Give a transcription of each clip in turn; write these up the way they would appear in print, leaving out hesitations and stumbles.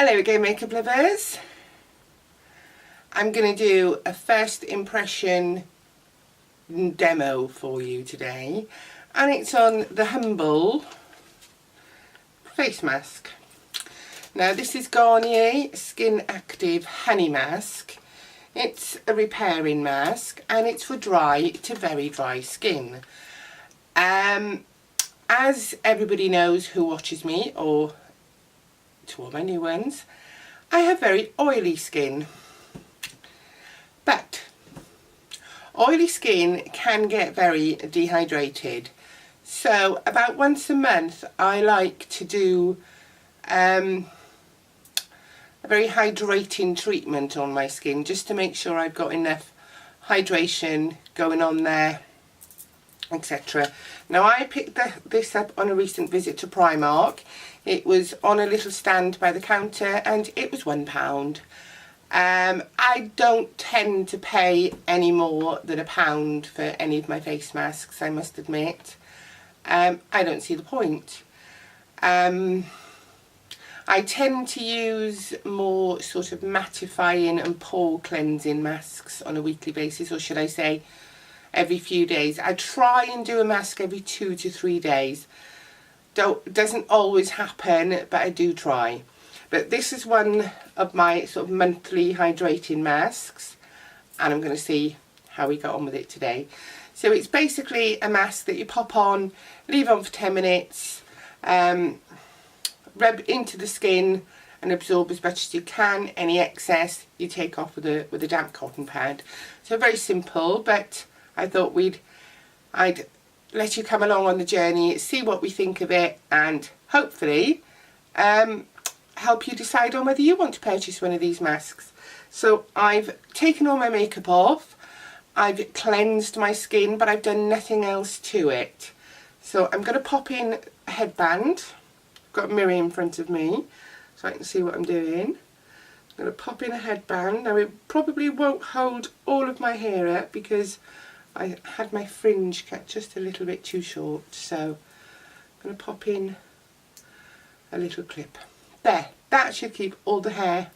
Hello again, makeup lovers. I'm going to do a first impression demo for you today, and it's on the Humble face mask. Now this is Garnier Skin Active Honey Mask. It's a repairing mask and it's for dry to very dry skin. As everybody knows who watches me, or to all my new ones, I have very oily skin. But oily skin can get very dehydrated. So about once a month I like to do a very hydrating treatment on my skin, just to make sure I've got enough hydration going on there, etc. Now I picked this up on a recent visit to Primark. It was on a little stand by the counter and it was £1. I don't tend to pay any more than £1 for any of my face masks, I must admit. I don't see the point. I tend to use more sort of mattifying and pore cleansing masks on a weekly basis, or should I say every few days. I try and do a mask every 2 to 3 days. Doesn't always happen, but I do try. But this is one of my sort of monthly hydrating masks, and I'm going to see how we got on with it today. So it's basically a mask that you pop on, leave on for 10 minutes, rub into the skin and absorb as much as you can. Any excess you take off with a damp cotton pad. So very simple, but I thought I'd let you come along on the journey, see what we think of it, and hopefully help you decide on whether you want to purchase one of these masks. So I've taken all my makeup off, I've cleansed my skin, but I've done nothing else to it. So I'm going to pop in a headband. I've got a mirror in front of me so I can see what I'm doing. I'm going to pop in a headband. Now it probably won't hold all of my hair up because I had my fringe cut just a little bit too short, so I'm going to pop in a little clip. There, that should keep all the hair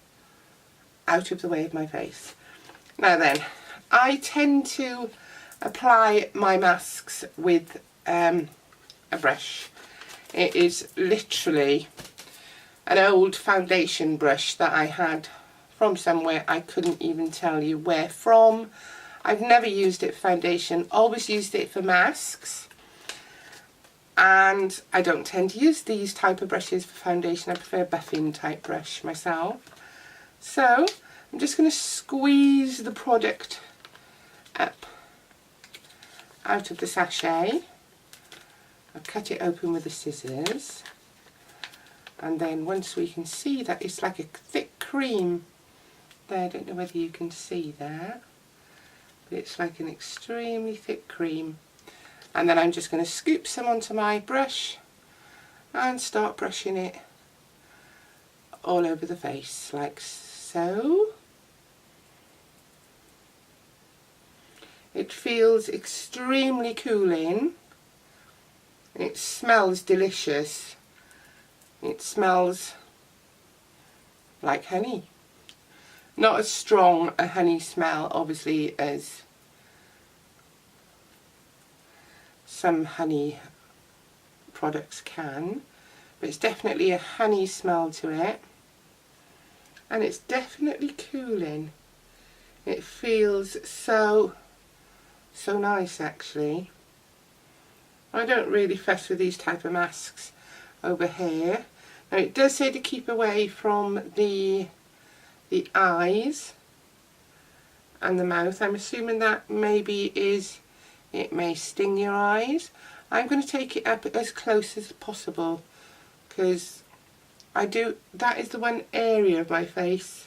out of the way of my face. Now then, I tend to apply my masks with a brush. It is literally an old foundation brush that I had from somewhere, I couldn't even tell you where from. I've never used it for foundation, always used it for masks. And I don't tend to use these type of brushes for foundation. I prefer a buffing type brush myself. So I'm just going to squeeze the product up out of the sachet. I'll cut it open with the scissors. And then once we can see that it's like a thick cream there, I don't know whether you can see there. It's like an extremely thick cream, and then I'm just going to scoop some onto my brush and start brushing it all over the face like so. It feels extremely cooling. It smells delicious. It smells like honey. Not as strong a honey smell, obviously, as some honey products can, but it's definitely a honey smell to it, and it's definitely cooling. It feels so nice, actually. I don't really fuss with these type of masks over here. Now it does say to keep away from the eyes and the mouth. I'm assuming that maybe it may sting your eyes. I'm going to take it up as close as possible because that is the one area of my face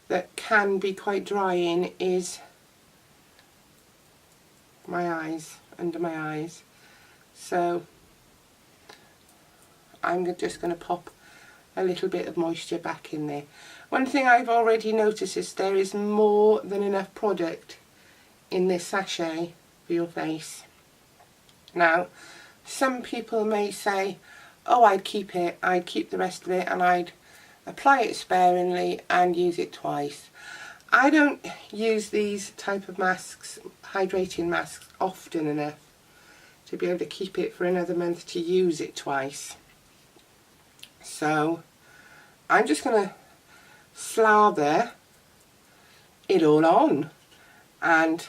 that can be quite drying, is my eyes, under my eyes. So I'm just going to pop a little bit of moisture back in there. One thing I've already noticed is there is more than enough product in this sachet for your face. Now, some people may say, oh, I'd keep the rest of it and I'd apply it sparingly and use it twice. I don't use these type of masks, hydrating masks, often enough to be able to keep it for another month to use it twice. So I'm just going to slather it all on and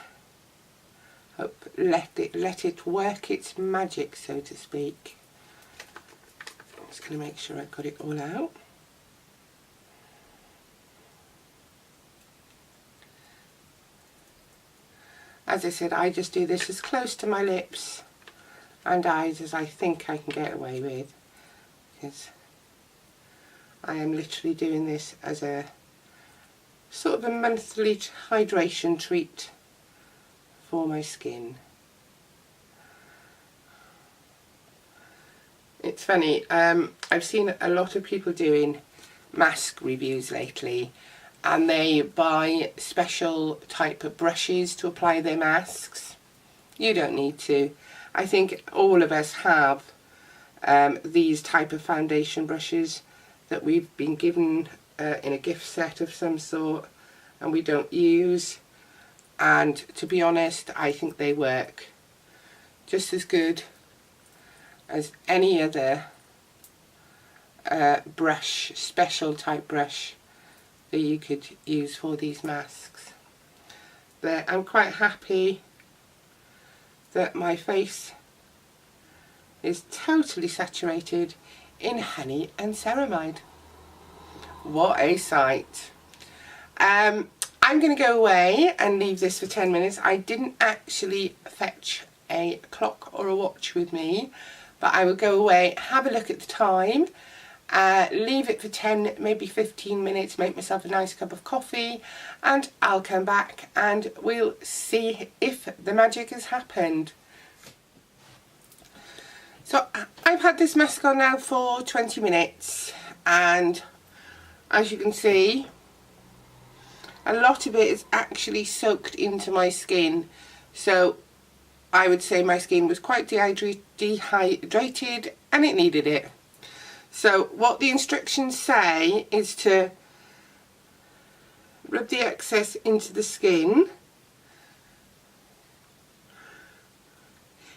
let it work its magic, so to speak. I'm just going to make sure I've got it all out. As I said, I just do this as close to my lips and eyes as I think I can get away with, because I am literally doing this as a sort of a monthly hydration treat for my skin. It's funny, I've seen a lot of people doing mask reviews lately, and they buy special type of brushes to apply their masks. You don't need to. I think all of us have these type of foundation brushes that we've been given in a gift set of some sort and we don't use, and to be honest, I think they work just as good as any other brush, special type brush that you could use for these masks. But I'm quite happy that my face is totally saturated in honey and ceramide. What a sight. I'm going to go away and leave this for 10 minutes. I didn't actually fetch a clock or a watch with me, but I will go away, have a look at the time, leave it for 10, maybe 15 minutes, make myself a nice cup of coffee, and I'll come back and we'll see if the magic has happened. So I've had this mask on now for 20 minutes, and as you can see, a lot of it is actually soaked into my skin. So I would say my skin was quite dehydrated and it needed it. So what the instructions say is to rub the excess into the skin.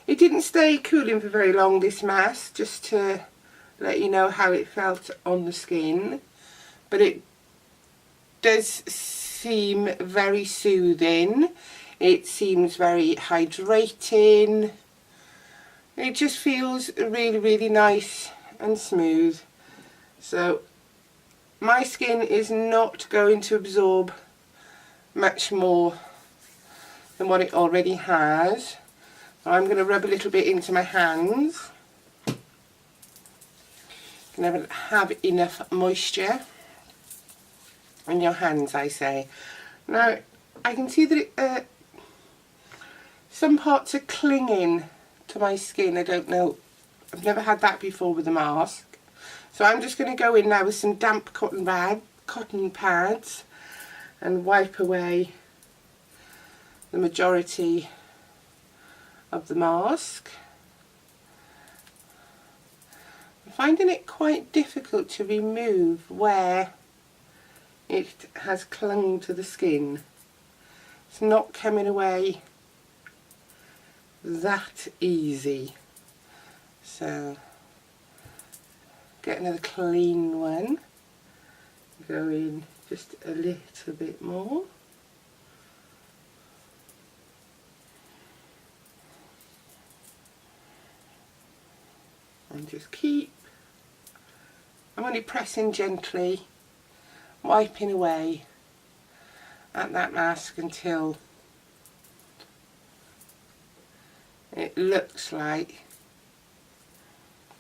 It didn't stay cooling for very long, this mask, just to let you know how it felt on the skin. But it does seem very soothing. It seems very hydrating. It just feels really, really nice and smooth. So my skin is not going to absorb much more than what it already has. So I'm going to rub a little bit into my hands. You can have enough moisture in your hands, I say. Now I can see that some parts are clinging to my skin. I don't know, I've never had that before with a mask. So I'm just going to go in now with some damp cotton pads and wipe away the majority of the mask. I'm finding it quite difficult to remove where it has clung to the skin. It's not coming away that easy. So get another clean one, go in just a little bit more. And just I'm only pressing gently, wiping away at that mask until it looks like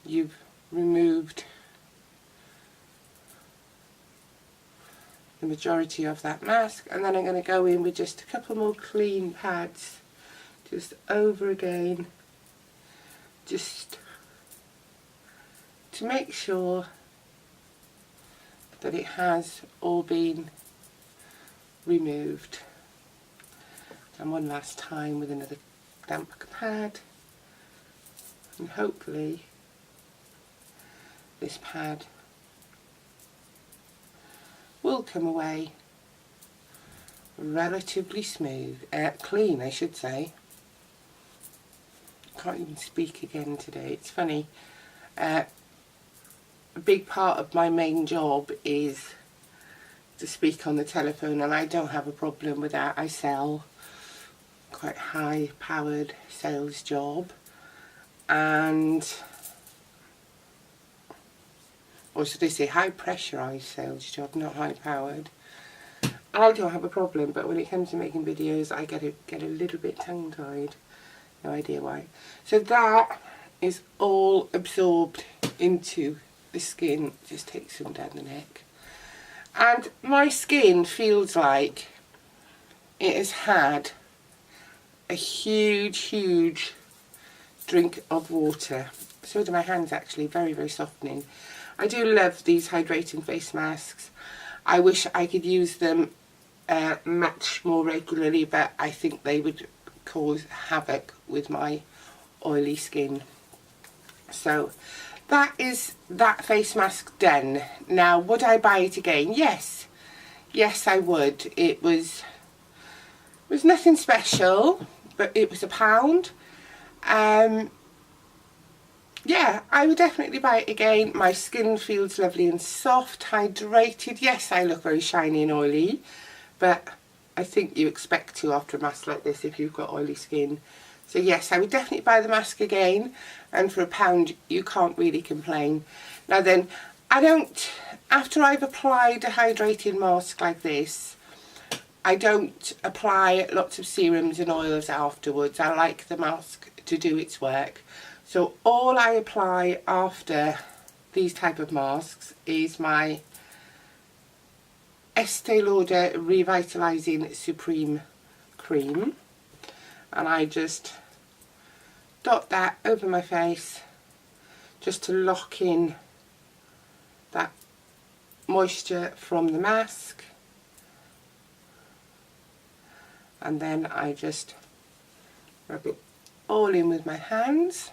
you've removed the majority of that mask, and then I'm going to go in with just a couple more clean pads just over again, just to make sure that it has all been removed. And one last time with another damp pad, and hopefully this pad will come away relatively smooth, clean I should say. Can't even speak again today, it's funny. A big part of my main job is to speak on the telephone, and I don't have a problem with that. I sell quite high powered sales job, and or should I say high pressurised sales job, not high powered. I don't have a problem, but when it comes to making videos I get a little bit tongue tied. No idea why. So that is all absorbed into the skin. Just take some down the neck. And my skin feels like it has had a huge drink of water. So do my hands actually, very, very softening. I do love these hydrating face masks. I wish I could use them much more regularly, but I think they would cause havoc with my oily skin. So that is that face mask done. Now, would I buy it again? Yes I would. It was nothing special, but it was £1. Yeah, I would definitely buy it again. My skin feels lovely and soft, hydrated. Yes, I look very shiny and oily, but I think you expect to after a mask like this if you've got oily skin. So yes, I would definitely buy the mask again, and for £1 you can't really complain. Now then, I don't, after I've applied a hydrating mask like this, I don't apply lots of serums and oils afterwards. I like the mask to do its work. So all I apply after these type of masks is my Estée Lauder Revitalizing Supreme Cream, and I just dot that over my face just to lock in that moisture from the mask, and then I just rub it all in with my hands.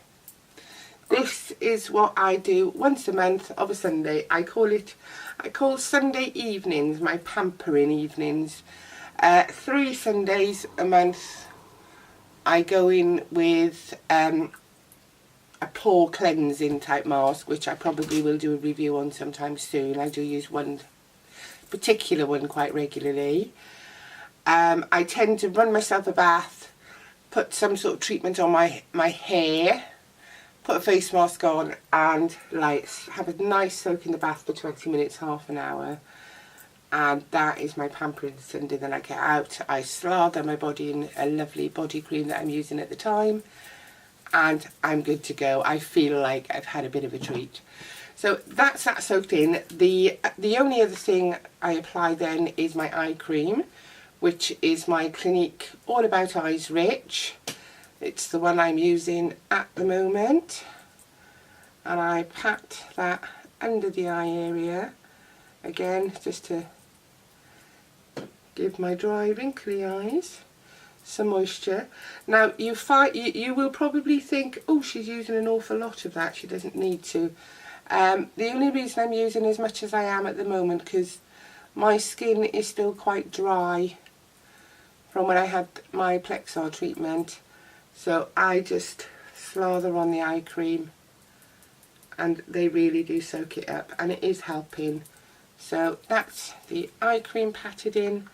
This is what I do once a month of a Sunday. I call Sunday evenings my pampering evenings. 3 Sundays a month I go in with a pore cleansing type mask, which I probably will do a review on sometime soon. I do use one particular one quite regularly. I tend to run myself a bath, put some sort of treatment on my hair, put a face mask on, and have a nice soak in the bath for 20 minutes, half an hour. And that is my pampering Sunday. Then I get out, I slather my body in a lovely body cream that I'm using at the time, and I'm good to go. I feel like I've had a bit of a treat. So that's that soaked in. The only other thing I apply then is my eye cream, which is my Clinique All About Eyes Rich. It's the one I'm using at the moment, and I pat that under the eye area again just to give my dry wrinkly eyes some moisture. Now you will probably think, oh, she's using an awful lot of that, she doesn't need to. The only reason I'm using as much as I am at the moment because my skin is still quite dry from when I had my Plexar treatment. So I just slather on the eye cream, and they really do soak it up, and it is helping. So that's the eye cream patted in.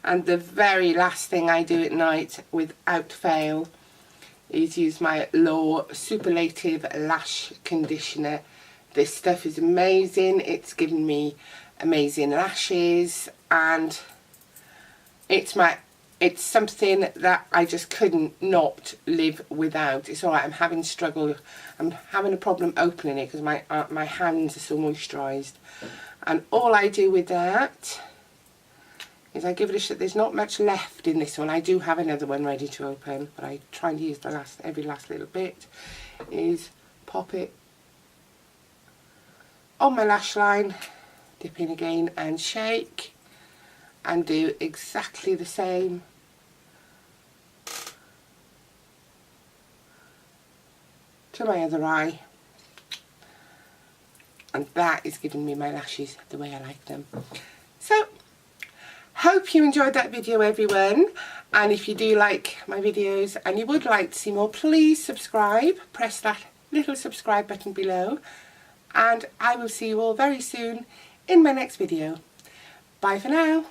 And the very last thing I do at night without fail is use my Lauder Superlative Lash Conditioner. This stuff is amazing. It's given me amazing lashes, and it's something that I just couldn't not live without. It's alright, I'm having a problem opening it because my hands are so moisturised. And all I do with that is I give it a shot. There's not much left in this one. I do have another one ready to open, but I try and use every last little bit. Is pop it on my lash line, dip in again and shake, and do exactly the same to my other eye, and that is giving me my lashes the way I like them. So, hope you enjoyed that video, everyone. And if you do like my videos and you would like to see more, please subscribe. Press that little subscribe button below. And I will see you all very soon in my next video. Bye for now.